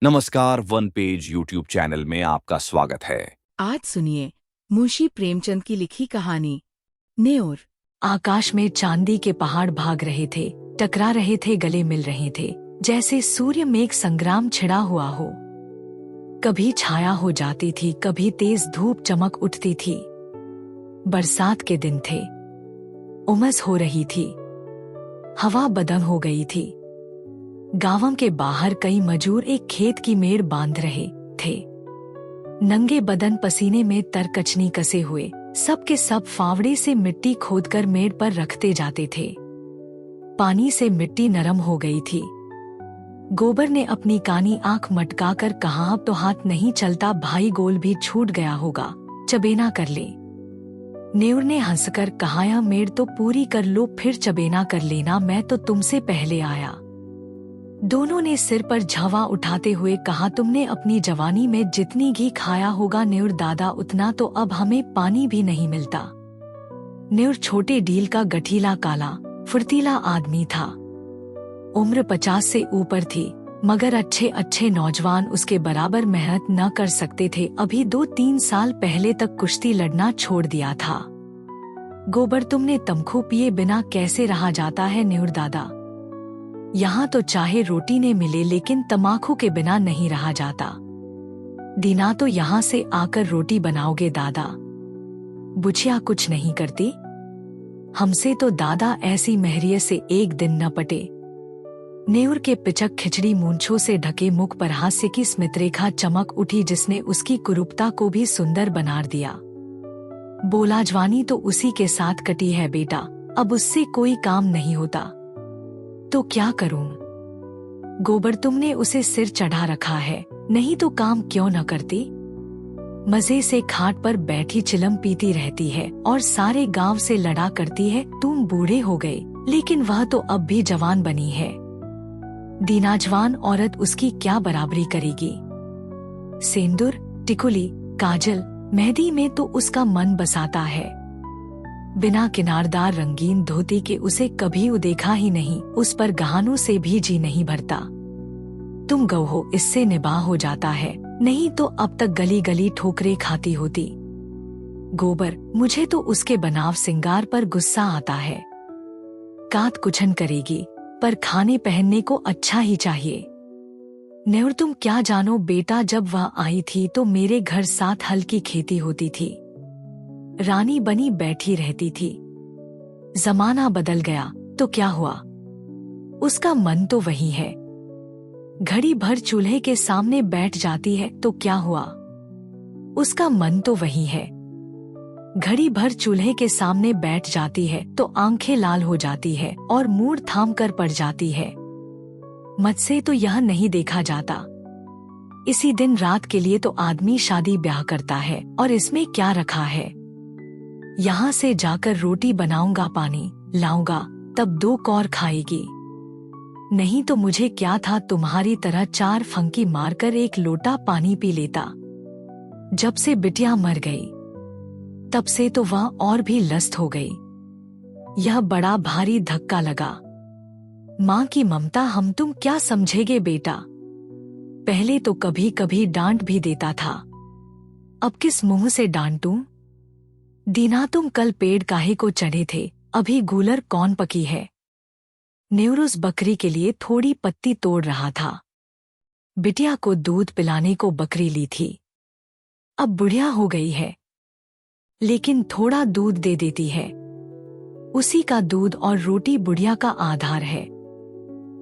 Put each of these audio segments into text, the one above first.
नमस्कार, one page YouTube channel में आपका स्वागत है। आज सुनिए मुंशी प्रेमचंद की लिखी कहानी नेउर। आकाश में चांदी के पहाड़ भाग रहे थे, टकरा रहे थे, गले मिल रहे थे, जैसे सूर्य मेघ संग्राम छिड़ा हुआ हो। कभी छाया हो जाती थी, कभी तेज धूप चमक उठती थी। बरसात के दिन थे, उमस हो रही थी, हवा बदम हो गई थी। गांवों के बाहर कई मजूर एक खेत की मेड़ बांध रहे थे। नंगे बदन, पसीने में तरकचनी कसे हुए, सब के सब फावड़े से मिट्टी खोदकर मेड़ पर रखते जाते थे। पानी से मिट्टी नरम हो गई थी। गोबर ने अपनी कानी आंख मटकाकर कहा, अब तो हाथ नहीं चलता भाई, गोल भी छूट गया होगा, चबेना कर ले। नेउर ने हंसकर कहा, यह मेड़ तो पूरी कर लो, फिर चबेना कर लेना, मैं तो तुमसे पहले आया। दोनों ने सिर पर झवा उठाते हुए कहा, तुमने अपनी जवानी में जितनी घी खाया होगा नेउर दादा, उतना तो अब हमें पानी भी नहीं मिलता। नेउर छोटे ढील का गठीला, काला फुर्तीला आदमी था। उम्र 50 से ऊपर थी, मगर अच्छे अच्छे नौजवान उसके बराबर मेहनत न कर सकते थे। अभी 2-3 साल पहले तक कुश्ती लड़ना छोड़ दिया था। गोबर, तुमने तमखू पिए बिना कैसे रहा जाता है नेउर दादा? यहाँ तो चाहे रोटी ने मिले, लेकिन तमाकू के बिना नहीं रहा जाता। दीना तो यहाँ से आकर रोटी बनाओगे दादा? बुचिया कुछ नहीं करती? हमसे तो दादा ऐसी महरियत से एक दिन न पटे। नेउर के पिचक खिचड़ी मूंछों से ढके मुख पर हास्य की स्मितरेखा चमक उठी, जिसने उसकी कुरूपता को भी सुंदर बना दिया। बोला, जवानी तो उसी के साथ कटी है बेटा, अब उससे कोई काम नहीं होता। तो क्या करूं? गोबर, तुमने उसे सिर चढ़ा रखा है, नहीं तो काम क्यों न करती? मजे से खाट पर बैठी चिलम पीती रहती है और सारे गांव से लड़ा करती है। तुम बूढ़े हो गए, लेकिन वह तो अब भी जवान बनी है। दीना जवान औरत उसकी क्या बराबरी करेगी? सेंदूर, टिकुली, काजल, मेहंदी में तो उसका मन बसाता है। बिना किनारदार रंगीन धोती के उसे कभी उदेखा ही नहीं, उस पर गहानों से भी जी नहीं भरता। तुम गौ हो, इससे निबाह हो जाता है, नहीं तो अब तक गली गली ठोकरे खाती होती। गोबर, मुझे तो उसके बनाव सिंगार पर गुस्सा आता है। कात कुछन करेगी, पर खाने पहनने को अच्छा ही चाहिए। नेउर, तुम क्या जानो बेटा, जब वह आई थी तो मेरे घर 7 हल की खेती होती थी। रानी बनी बैठी रहती थी। जमाना बदल गया तो क्या हुआ? उसका मन तो वही है। घड़ी भर चूल्हे के सामने बैठ जाती है तो क्या हुआ? उसका मन तो वही है। घड़ी भर चूल्हे के सामने बैठ जाती है तो आंखें लाल हो जाती है और मूड थाम कर पड़ जाती है। मुझसे तो यह नहीं देखा जाता। इसी दिन रात के लिए तो आदमी शादी ब्याह करता है, और इसमें क्या रखा है? यहाँ से जाकर रोटी बनाऊंगा, पानी लाऊंगा, तब 2 कौर खाएगी। नहीं तो मुझे क्या था, तुम्हारी तरह 4 फंकी मारकर 1 लोटा पानी पी लेता। जब से बिटिया मर गई, तब से तो वह और भी लस्त हो गई। यह बड़ा भारी धक्का लगा। माँ की ममता हम तुम क्या समझेगे बेटा? पहले तो कभी कभी डांट भी देता था, अब किस मुंह से डांटूं? दीना, तुम कल पेड़ काहे को चढ़े थे, अभी गूलर कौन पकी है? नेउर उस बकरी के लिए थोड़ी पत्ती तोड़ रहा था। बिटिया को दूध पिलाने को बकरी ली थी। अब बुढ़िया हो गई है, लेकिन थोड़ा दूध दे देती है। उसी का दूध और रोटी बुढ़िया का आधार है।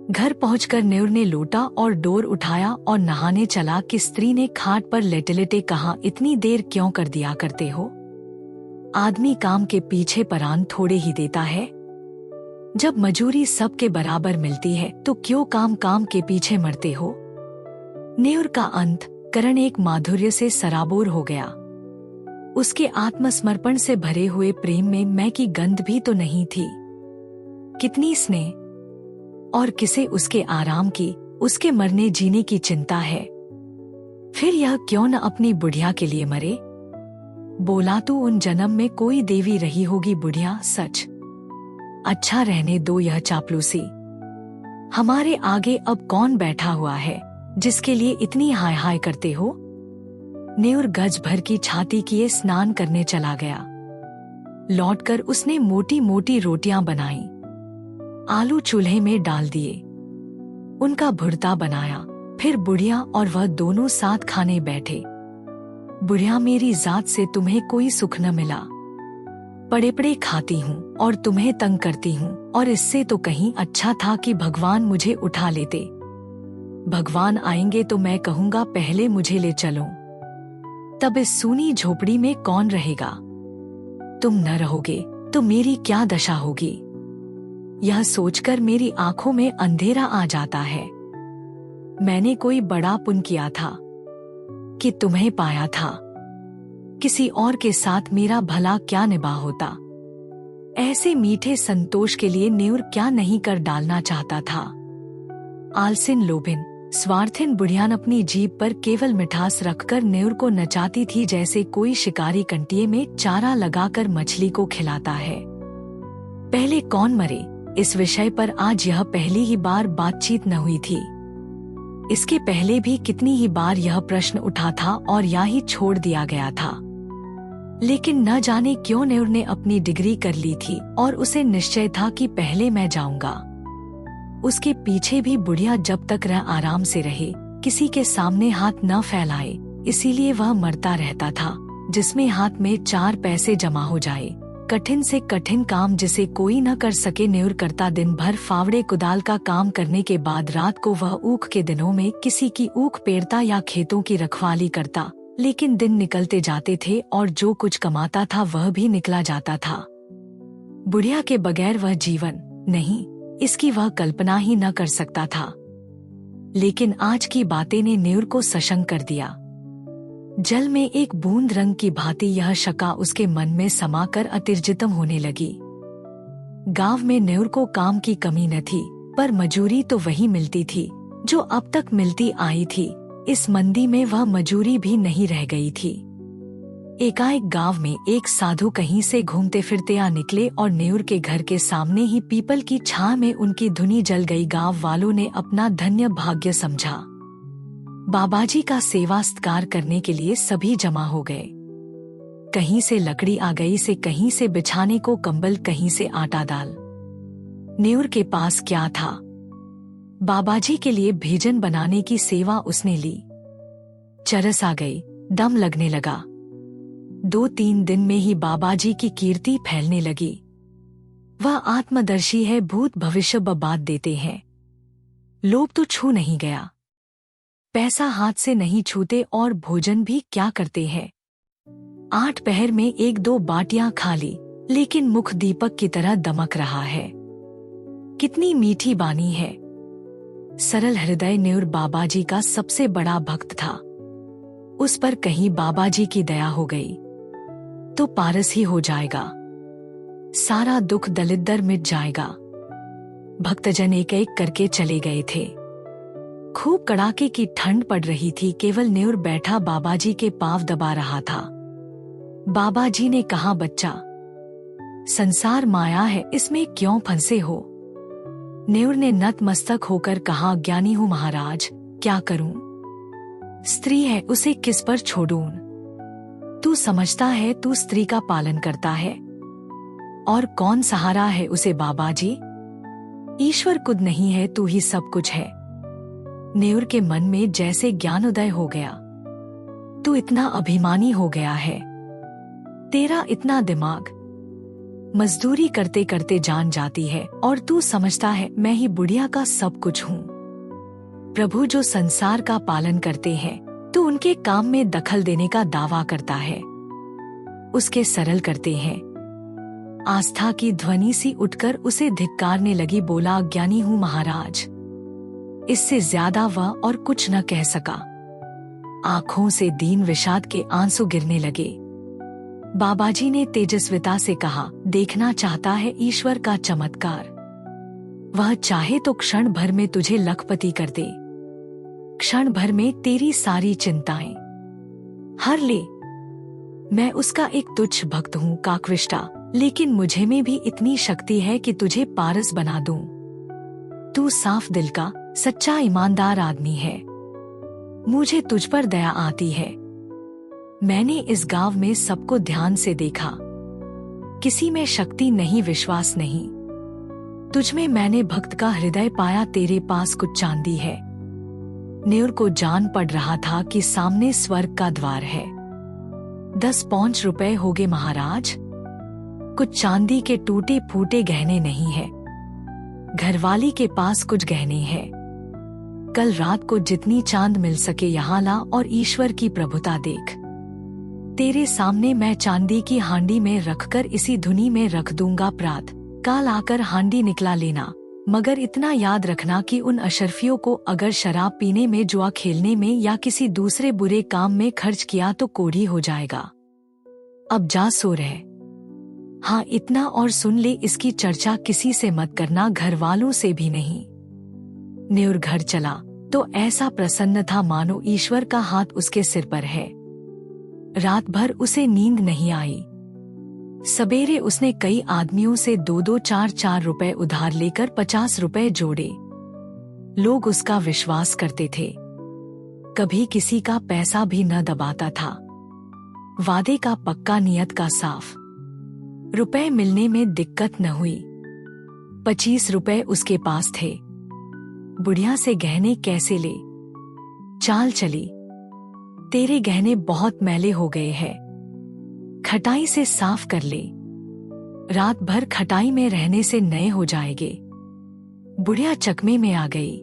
घर पहुंचकर नेउर ने लोटा और डोर उठाया और नहाने चला कि स्त्री ने खाट पर लेटे लेटे कहा, इतनी देर क्यों कर दिया करते हो? आदमी काम के पीछे परान थोड़े ही देता है। जब मजूरी सबके बराबर मिलती है तो क्यों काम काम के पीछे मरते हो? नेउर का अंत करण एक माधुर्य से सराबोर हो गया। उसके आत्मसमर्पण से भरे हुए प्रेम में मैं की गंध भी तो नहीं थी। कितनी स्नेह और किसे उसके आराम की, उसके मरने जीने की चिंता है। फिर यह क्यों न अपनी बुढ़िया के लिए मरे? बोला, तू उन जन्म में कोई देवी रही होगी बुढ़िया, सच। अच्छा रहने दो यह चापलूसी। हमारे आगे अब कौन बैठा हुआ है? जिसके लिए इतनी हाय हाय करते हो? न्यूर गज भर की छाती किए स्नान करने चला गया। लौटकर उसने मोटी मोटी रोटियां बनाई, आलू चूल्हे में डाल दिए, उनका भुर्ता बनाया। फिर बुढ़िया और वह दोनों साथ खाने बैठे। बुढ़िया, मेरी जात से तुम्हें कोई सुख न मिला, पड़े पड़े खाती हूँ और तुम्हें तंग करती हूँ, और इससे तो कहीं अच्छा था कि भगवान मुझे उठा लेते। भगवान आएंगे तो मैं कहूँगा पहले मुझे ले चलो, तब इस सूनी झोपड़ी में कौन रहेगा? तुम न रहोगे तो मेरी क्या दशा होगी? यह सोचकर मेरी आंखों में अंधेरा आ जाता है। मैंने कोई बड़ा पुण्य किया था कि तुम्हें पाया था, किसी और के साथ मेरा भला क्या निभा होता? ऐसे मीठे संतोष के लिए न्यूर क्या नहीं कर डालना चाहता था। आलसिन, लोभिन, स्वार्थिन बुढ़ियान अपनी जीभ पर केवल मिठास रखकर न्यूर को नचाती थी, जैसे कोई शिकारी कंटिए में चारा लगाकर मछली को खिलाता है। पहले कौन मरे, इस विषय पर आज यह पहली ही बार बातचीत न हुई थी। इसके पहले भी कितनी ही बार यह प्रश्न उठा था और या ही छोड़ दिया गया था, लेकिन न जाने क्यों न्यूर ने अपनी डिग्री कर ली थी और उसे निश्चय था कि पहले मैं जाऊंगा। उसके पीछे भी बुढ़िया जब तक वह आराम से रहे, किसी के सामने हाथ न फैलाए, इसीलिए वह मरता रहता था जिसमें हाथ में 4 पैसे जमा हो जाए। कठिन से कठिन काम जिसे कोई न कर सके न्यूर करता। दिन भर फावड़े कुदाल का काम करने के बाद रात को वह ऊख के दिनों में किसी की ऊख पेड़ता या खेतों की रखवाली करता। लेकिन दिन निकलते जाते थे और जो कुछ कमाता था वह भी निकला जाता था। बुढ़िया के बगैर वह जीवन नहीं, इसकी वह कल्पना ही न कर सकता था। लेकिन आज की बातें ने न्यूर को सशंक कर दिया। जल में एक बूंद रंग की भांति यह शका उसके मन में समाकर अतिरजितम होने लगी। गांव में न्यूर को काम की कमी न थी, पर मजूरी तो वही मिलती थी जो अब तक मिलती आई थी। इस मंदी में वह मजूरी भी नहीं रह गई थी। एकाएक गांव में एक साधु कहीं से घूमते फिरते आ निकले और न्यूर के घर के सामने ही पीपल की छां में उनकी धुनी जल गई। गांव वालों ने अपना धन्य भाग्य समझा। बाबाजी का सेवा सत्कार करने के लिए सभी जमा हो गए। कहीं से लकड़ी आ गई, से कहीं से बिछाने को कंबल, कहीं से आटा दाल। न्यूर के पास क्या था? बाबाजी के लिए भोजन बनाने की सेवा उसने ली। चरस आ गई, दम लगने लगा। 2-3 दिन में ही बाबाजी की कीर्ति फैलने लगी। वह आत्मदर्शी है, भूत भविष्य बात देते हैं। लोभ तो छू नहीं गया, पैसा हाथ से नहीं छूते और भोजन भी क्या करते हैं। 8 पहर में 1-2 बाटियां खा ली, लेकिन मुख दीपक की तरह दमक रहा है। कितनी मीठी बानी है। सरल हृदय न्यूर बाबाजी का सबसे बड़ा भक्त था। उस पर कहीं बाबाजी की दया हो गई तो पारस ही हो जाएगा, सारा दुख दलिद्दर मिट जाएगा। भक्तजन एक एक करके चले गए थे। खूब कड़ाके की ठंड पड़ रही थी। केवल न्यूर बैठा बाबाजी के पांव दबा रहा था। बाबाजी ने कहा, बच्चा, संसार माया है, इसमें क्यों फंसे हो? न्यूर ने नतमस्तक होकर कहा, ज्ञानी हूँ महाराज, क्या करूं? स्त्री है, उसे किस पर छोड़ूं? तू समझता है तू स्त्री का पालन करता है, और कौन सहारा है उसे? बाबाजी, ईश्वर खुद नहीं है, तू ही सब कुछ है। न्यूर के मन में जैसे ज्ञानोदय हो गया। तू इतना अभिमानी हो गया है, तेरा इतना दिमाग, मजदूरी करते करते जान जाती है, और तू समझता है मैं ही बुढ़िया का सब कुछ हूँ। प्रभु जो संसार का पालन करते हैं, तो उनके काम में दखल देने का दावा करता है, उसके सरल करते हैं। आस्था की ध्वनि सी उठकर उसे धिक्कारने लगी। बोला, ज्ञानी हूँ महाराज। इससे ज्यादा वह और कुछ न कह सका। आंखों से दीन विषाद के आंसू गिरने लगे। बाबाजी ने तेजस्विता से कहा, देखना चाहता है ईश्वर का चमत्कार? वह चाहे तो क्षण भर में तुझे लखपति कर दे, क्षण भर में तेरी सारी चिंताएं हर ले। मैं उसका एक तुच्छ भक्त हूँ काकविष्टा, लेकिन मुझे में भी इतनी शक्ति है कि तुझे पारस बना दूं। तू साफ दिल का सच्चा ईमानदार आदमी है। मुझे तुझ पर दया आती है। मैंने इस गांव में सबको ध्यान से देखा, किसी में शक्ति नहीं, विश्वास नहीं। तुझ में मैंने भक्त का हृदय पाया, तेरे पास कुछ चांदी है। न्यूर को जान पड़ रहा था कि सामने स्वर्ग का द्वार है। 10 रुपए हो गए महाराज। कुछ चांदी के टूटे फूटे गहने नहीं है। घरवाली के पास कुछ गहने हैं। कल रात को जितनी चांद मिल सके यहाँ ला और ईश्वर की प्रभुता देख। तेरे सामने मैं चांदी की हांडी में रखकर इसी धुनी में रख दूंगा प्रात काल आकर हांडी निकला लेना। मगर इतना याद रखना कि उन अशरफियों को अगर शराब पीने में, जुआ खेलने में या किसी दूसरे बुरे काम में खर्च किया तो कोढ़ी हो जाएगा। अब जा सो रहे। हाँ इतना और सुन ले, इसकी चर्चा किसी से मत करना, घर वालों से भी नहीं। न्यूर घर चला तो ऐसा प्रसन्न था मानो ईश्वर का हाथ उसके सिर पर है। रात भर उसे नींद नहीं आई। सवेरे उसने कई आदमियों से 2-2, 4-4 रुपए उधार लेकर 50 रुपए जोड़े। लोग उसका विश्वास करते थे, कभी किसी का पैसा भी न दबाता था। वादे का पक्का, नियत का साफ। रुपए मिलने में दिक्कत न हुई। 25 रुपए उसके पास थे। बुढ़िया से गहने कैसे ले? चाल चली, तेरे गहने बहुत मैले हो गए हैं, खटाई से साफ कर ले। रात भर खटाई में रहने से नए हो जाएंगे। बुढ़िया चकमे में आ गई।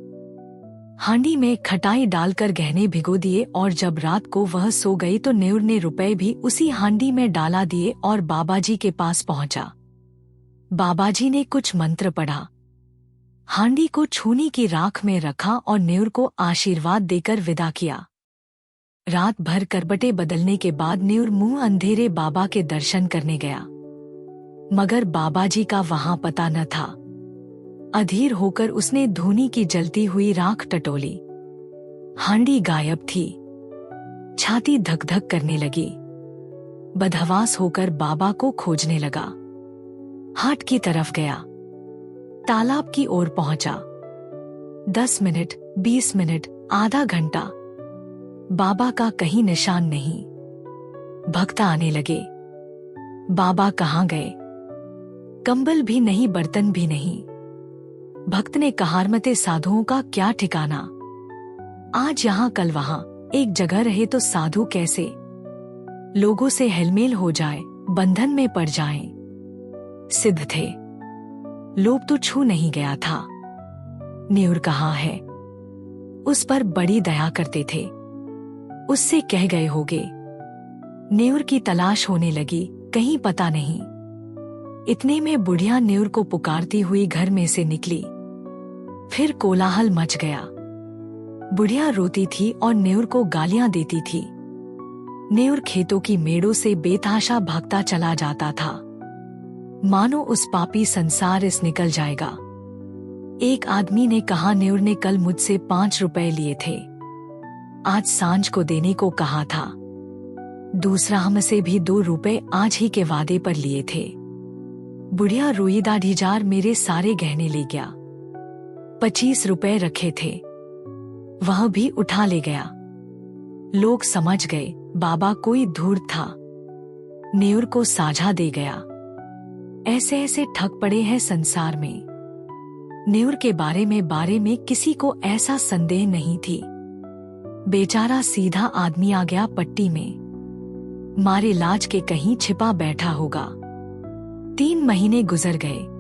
हांडी में खटाई डालकर गहने भिगो दिए और जब रात को वह सो गई तो न्यूर ने रुपए भी उसी हांडी में डाला दिए और बाबाजी के पास पहुंचा। बाबाजी ने कुछ मंत्र पढ़ा, हांडी को छूनी की राख में रखा और न्यूर को आशीर्वाद देकर विदा किया। रात भर करबटे बदलने के बाद न्यूर मुंह अंधेरे बाबा के दर्शन करने गया, मगर बाबाजी का वहां पता न था। अधीर होकर उसने धूनी की जलती हुई राख टटोली। हांडी गायब थी। छाती धक धक करने लगी। बदहवास होकर बाबा को खोजने लगा। हाट की तरफ गया, तालाब की ओर पहुंचा। 10 मिनट, 20 मिनट, आधा घंटा, बाबा का कहीं निशान नहीं। भक्त आने लगे, बाबा कहाँ गए? कंबल भी नहीं, बर्तन भी नहीं। भक्त ने कहा, मते साधुओं का क्या ठिकाना, आज यहाँ कल वहां, एक जगह रहे तो साधु कैसे? लोगों से हेलमेल हो जाए, बंधन में पड़ जाएं। सिद्ध थे, लोभ तो छू नहीं गया था। न्यूर कहाँ है? उस पर बड़ी दया करते थे, उससे कह गए होगे। न्यूर की तलाश होने लगी, कहीं पता नहीं। इतने में बुढ़िया न्यूर को पुकारती हुई घर में से निकली। फिर कोलाहल मच गया। बुढ़िया रोती थी और न्यूर को गालियां देती थी। न्यूर खेतों की मेड़ों से बेतहाशा भागता चला जाता था, मानो उस पापी संसार इस निकल जाएगा। एक आदमी ने कहा, न्यूर ने कल मुझसे 5 रुपए लिए थे, आज सांझ को देने को कहा था। दूसरा, हमसे भी 2 रुपए आज ही के वादे पर लिए थे। बुढ़िया रोई, दाढ़ीजार मेरे सारे गहने ले गया। 25 रुपए रखे थे, वह भी उठा ले गया। लोग समझ गए बाबा कोई धूर्त था, न्यूर को साझा दे गया। ऐसे ऐसे ठग पड़े हैं संसार में। न्यूर के बारे में किसी को ऐसा संदेह नहीं थी। बेचारा सीधा आदमी आ गया पट्टी में, मारे लाज के कहीं छिपा बैठा होगा। 3 महीने गुजर गए।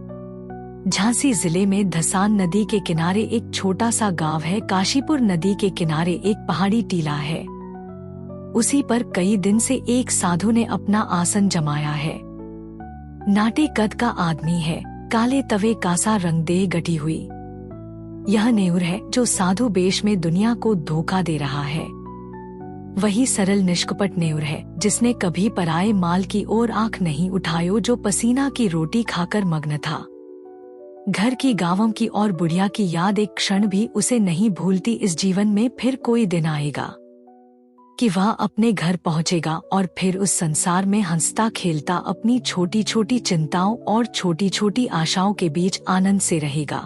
झांसी जिले में धसान नदी के किनारे एक छोटा सा गांव है। काशीपुर नदी के किनारे एक पहाड़ी टीला है, उसी पर कई दिन से एक साधु ने अपना आसन जमाया है। नाटे कद का आदमी है, काले तवे कासा रंगदेह गटी हुई। यह न्यूर है जो साधु वेश में दुनिया को धोखा दे रहा है। वही सरल निष्कपट न्यूर है जिसने कभी पराये माल की ओर आंख नहीं उठायो, जो पसीना की रोटी खाकर मग्न था। घर की गांवों की और बुढ़िया की याद एक क्षण भी उसे नहीं भूलती। इस जीवन में फिर कोई दिन आएगा कि वह अपने घर पहुंचेगा और फिर उस संसार में हंसता खेलता अपनी छोटी छोटी चिंताओं और छोटी छोटी आशाओं के बीच आनंद से रहेगा।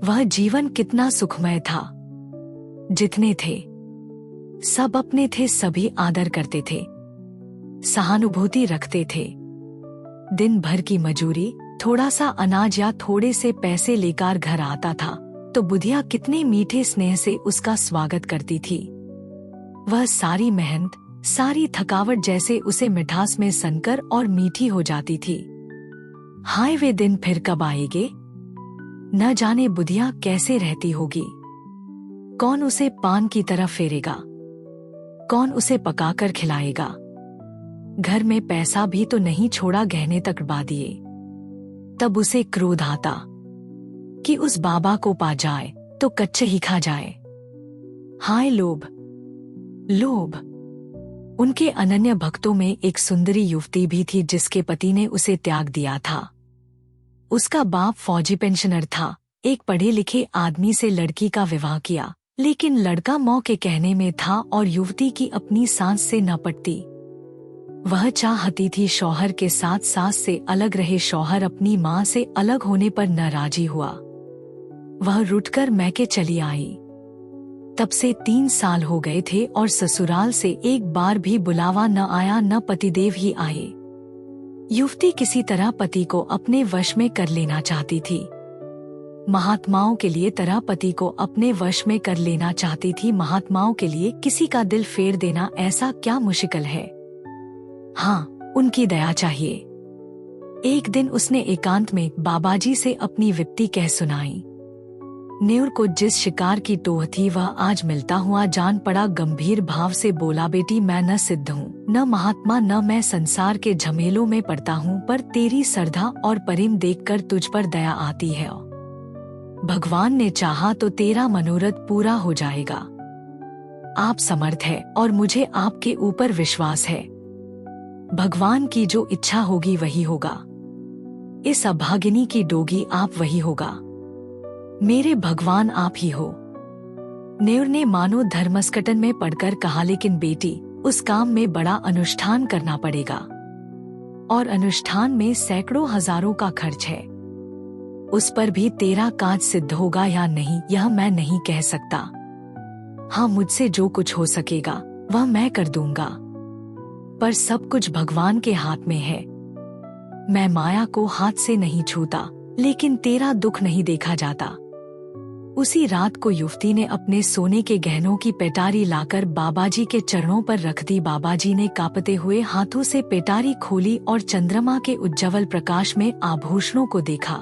वह जीवन कितना सुखमय था। जितने थे सब अपने थे, सभी आदर करते थे, सहानुभूति रखते थे। दिन भर की मजूरी, थोड़ा सा अनाज या थोड़े से पैसे लेकर घर आता था तो बुधिया कितने मीठे स्नेह से उसका स्वागत करती थी। वह सारी मेहनत, सारी थकावट जैसे उसे मिठास में सनकर और मीठी हो जाती थी। हाय वे दिन फिर कब आएंगे? न जाने बुधिया कैसे रहती होगी। कौन उसे पान की तरफ फेरेगा? कौन उसे पकाकर खिलाएगा? घर में पैसा भी तो नहीं छोड़ा, गहने तक डुबा दिए। तब उसे क्रोध आता कि उस बाबा को पा जाए तो कच्चे ही खा जाए। हाय लोभ, लोभ। उनके अनन्य भक्तों में एक सुंदरी युवती भी थी जिसके पति ने उसे त्याग दिया था। उसका बाप फौजी पेंशनर था। एक पढ़े लिखे आदमी से लड़की का विवाह किया, लेकिन लड़का मौके के कहने में था और युवती की अपनी सांस से न पटती। वह चाहती थी शौहर के साथ सास से अलग रहे। शौहर अपनी माँ से अलग होने पर न राजी हुआ। वह रुठकर मैके चली आई। तब से 3 साल हो गए थे और ससुराल से एक बार भी बुलावा न आया, न पतिदेव ही आए। युवती किसी तरह पति को अपने वश में कर लेना चाहती थी। महात्माओं के लिए तरह पति को अपने वश में कर लेना चाहती थी। महात्माओं के लिए किसी का दिल फेर देना ऐसा क्या मुश्किल है? हाँ, उनकी दया चाहिए। एक दिन उसने एकांत में बाबाजी से अपनी विपत्ति कह सुनाई। न्यूर को जिस शिकार की टोह थी वह आज मिलता हुआ जान पड़ा। गंभीर भाव से बोला, बेटी मैं न सिद्ध हूँ, न महात्मा, न मैं संसार के झमेलों में पड़ता हूँ, पर तेरी श्रद्धा और प्रेम देखकर तुझ पर दया आती है। भगवान ने चाहा तो तेरा मनोरथ पूरा हो जाएगा। आप समर्थ है और मुझे आपके ऊपर विश्वास है। भगवान की जो इच्छा होगी वही होगा। इस अभागिनी की डोगी आप वही होगा। मेरे भगवान आप ही हो। नेवर ने मानो धर्मस्कटन में पड़कर कहा, लेकिन बेटी उस काम में बड़ा अनुष्ठान करना पड़ेगा और अनुष्ठान में सैकड़ों हजारों का खर्च है। उस पर भी तेरा काज सिद्ध होगा या नहीं यह मैं नहीं कह सकता। हाँ, मुझसे जो कुछ हो सकेगा वह मैं कर दूंगा, पर सब कुछ भगवान के हाथ में है। मैं माया को हाथ से नहीं छूता, लेकिन तेरा दुख नहीं देखा जाता। उसी रात को युवती ने अपने सोने के गहनों की पेटारी लाकर बाबाजी के चरणों पर रख दी। बाबाजी ने कांपते हुए हाथों से पेटारी खोली और चंद्रमा के उज्ज्वल प्रकाश में आभूषणों को देखा।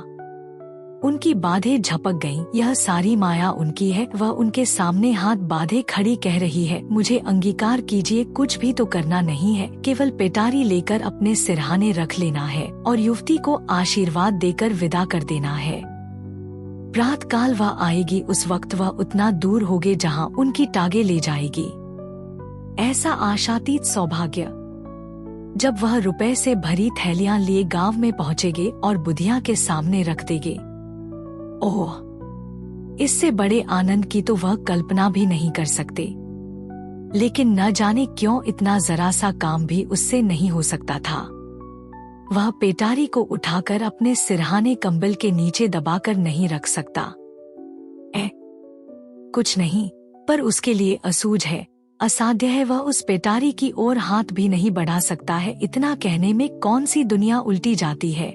उनकी बाधें झपक गईं। यह सारी माया उनकी है। वह उनके सामने हाथ बांधे खड़ी कह रही है, मुझे अंगीकार कीजिए, कुछ भी तो करना नहीं है, केवल पेटारी लेकर अपने सिरहाने रख लेना है और युवती को आशीर्वाद देकर विदा कर देना है। प्रातःकाल वह आएगी, उस वक्त वह उतना दूर होगे जहां उनकी टांगे ले जाएगी। ऐसा आशातीत सौभाग्य। जब वह रुपए से भरी थैलियां लिए गांव में पहुंचेगे और बुधिया के सामने रख देंगे, ओह, इससे बड़े आनंद की तो वह कल्पना भी नहीं कर सकते। लेकिन न जाने क्यों इतना जरा सा काम भी उससे नहीं हो सकता था। वह पेटारी को उठाकर अपने सिरहाने कंबल के नीचे दबाकर नहीं रख सकता। कुछ नहीं, पर उसके लिए असूझ है, असाध्य है। वह उस पेटारी की ओर हाथ भी नहीं बढ़ा सकता है। इतना कहने में कौन सी दुनिया उल्टी जाती है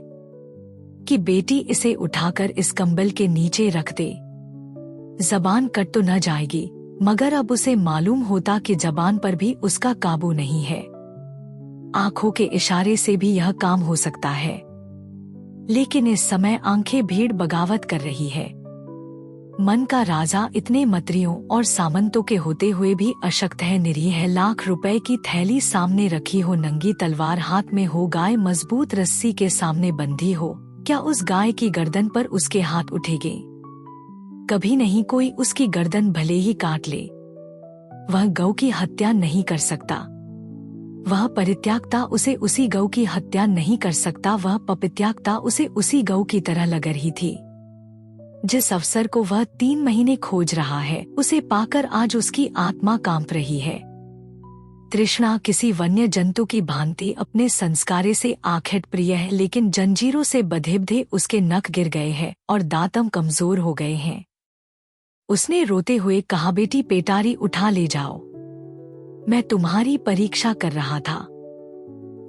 कि बेटी इसे उठाकर इस कंबल के नीचे रख दे। जबान कट तो न जाएगी, मगर अब उसे मालूम होता कि जबान पर भी उसका काबू नहीं है। आंखों के इशारे से भी यह काम हो सकता है, लेकिन इस समय आंखें भीड़ बगावत कर रही है। मन का राजा इतने मंत्रियों और सामंतों के होते हुए भी अशक्त है, निरीह है। लाख रुपए की थैली सामने रखी हो, नंगी तलवार हाथ में हो, गाय मजबूत रस्सी के सामने बंधी हो, क्या उस गाय की गर्दन पर उसके हाथ उठेंगे? कभी नहीं। कोई उसकी गर्दन भले ही काट ले, वह गौ की हत्या नहीं कर सकता। वह परित्यागता उसे उसी गौ की हत्या नहीं कर सकता। वह पपित्यागता उसे उसी गौ की तरह लग रही थी। जिस अवसर को वह 3 महीने खोज रहा है, उसे पाकर आज उसकी आत्मा कांप रही है। तृष्णा किसी वन्य जंतु की भांति अपने संस्कारे से आखेट प्रिय है, लेकिन जंजीरों से बंधे उसके नख गिर गए हैं और दांतम कमजोर हो गए हैं। उसने रोते हुए कहा, बेटी पेटारी उठा ले जाओ। मैं तुम्हारी परीक्षा कर रहा था।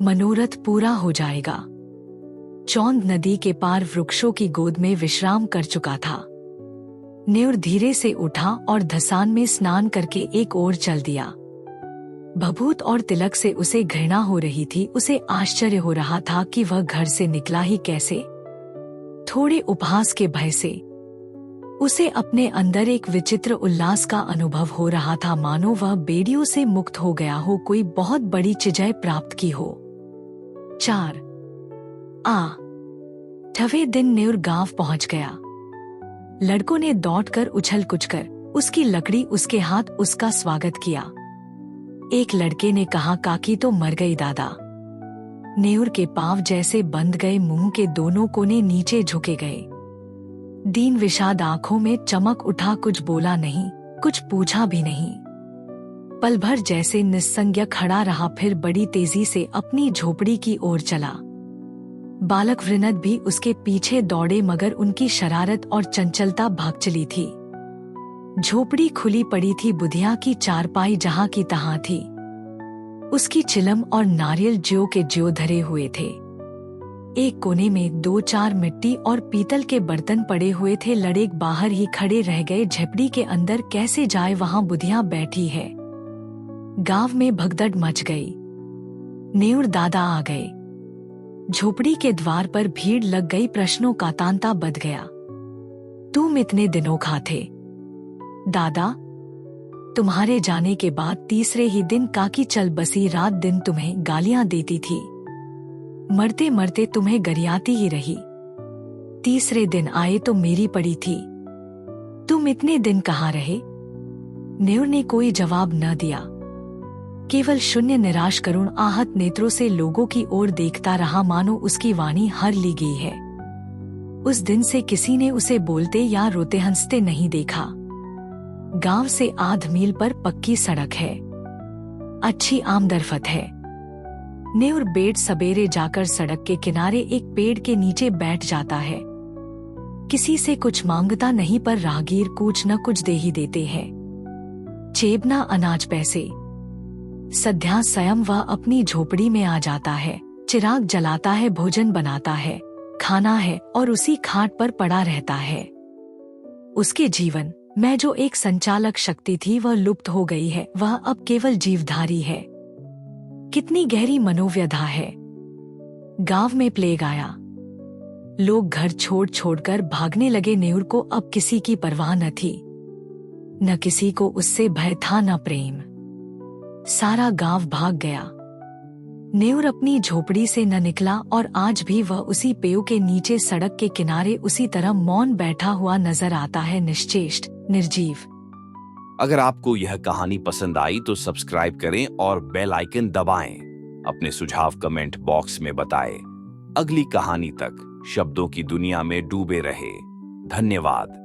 मनोरथ पूरा हो जाएगा। चौंद नदी के पार वृक्षों की गोद में विश्राम कर चुका था। न्यूर धीरे से उठा और धसान में स्नान करके एक ओर चल दिया। भभूत और तिलक से उसे घृणा हो रही थी। उसे आश्चर्य हो रहा था कि वह घर से निकला ही कैसे। थोड़े उपहास के भय से उसे अपने अंदर एक विचित्र उल्लास का अनुभव हो रहा था, मानो वह बेड़ियों से मुक्त हो गया हो, कोई बहुत बड़ी चीज़ प्राप्त की हो। 4 ठवे दिन न्यूर गांव पहुंच गया। लड़कों ने दौड़कर उछल कुचकर उसकी लकड़ी उसके हाथ उसका स्वागत किया। एक लड़के ने कहा, काकी तो मर गई दादा। न्यूर के पांव जैसे बंध गए, मुंह के दोनों कोने नीचे झुके गए। दीन विषाद आंखों में चमक उठा, कुछ बोला नहीं, कुछ पूछा भी नहीं। पल भर जैसे निस्संज्ञ खड़ा रहा, फिर बड़ी तेजी से अपनी झोपड़ी की ओर चला। बालक वृनद भी उसके पीछे दौड़े, मगर उनकी शरारत और चंचलता भाग चली थी। झोपड़ी खुली पड़ी थी, बुधिया की चारपाई जहां की तहां थी। उसकी चिलम और नारियल ज्यों के ज्यों धरे हुए थे। एक कोने में 2-4 मिट्टी और पीतल के बर्तन पड़े हुए थे। लड़के बाहर ही खड़े रह गए। झोपड़ी के अंदर कैसे जाए, वहां बुधिया बैठी है। गांव में भगदड़ मच गई। न्यूर दादा आ गए। झोपड़ी के द्वार पर भीड़ लग गई। प्रश्नों का तांता बध गया। तुम इतने दिनों कहाँ थे दादा? तुम्हारे जाने के बाद तीसरे ही दिन काकी चल बसी। रात दिन तुम्हें गालियां देती थी, मरते मरते तुम्हें गरियाती ही रही। तीसरे दिन आए तो मेरी पड़ी थी। तुम इतने दिन कहाँ रहे? न्यूर ने कोई जवाब न दिया, केवल शून्य निराश करुण आहत नेत्रों से लोगों की ओर देखता रहा, मानो उसकी वाणी हर ली गई है। उस दिन से किसी ने उसे बोलते या रोते हंसते नहीं देखा। गांव से आध मील पर पक्की सड़क है, अच्छी आमदरफत है। न्यूर बेट सबेरे जाकर सड़क के किनारे एक पेड़ के नीचे बैठ जाता है। किसी से कुछ मांगता नहीं, पर राहगीर कुछ न कुछ दे ही देते हैं। चेबना अनाज पैसे। सद्या स्वयं वह अपनी झोपड़ी में आ जाता है, चिराग जलाता है, भोजन बनाता है, खाना है और उसी खाट पर पड़ा रहता है। उसके जीवन में जो एक संचालक शक्ति थी वह लुप्त हो गई है। वह अब केवल जीवधारी है। कितनी गहरी मनोव्यथा है। गांव में प्लेग आया। लोग घर छोड़ छोड़कर भागने लगे। न्यूर को अब किसी की परवाह न थी। न किसी को उससे भय था, न प्रेम। सारा गांव भाग गया। न्यूर अपनी झोपड़ी से न निकला और आज भी वह उसी पेड़ के नीचे सड़क के किनारे उसी तरह मौन बैठा हुआ नजर आता है, निश्चेष्ट, निर्जीव। अगर आपको यह कहानी पसंद आई तो सब्सक्राइब करें और बेल आइकन दबाएं। अपने सुझाव कमेंट बॉक्स में बताएं। अगली कहानी तक शब्दों की दुनिया में डूबे रहे। धन्यवाद।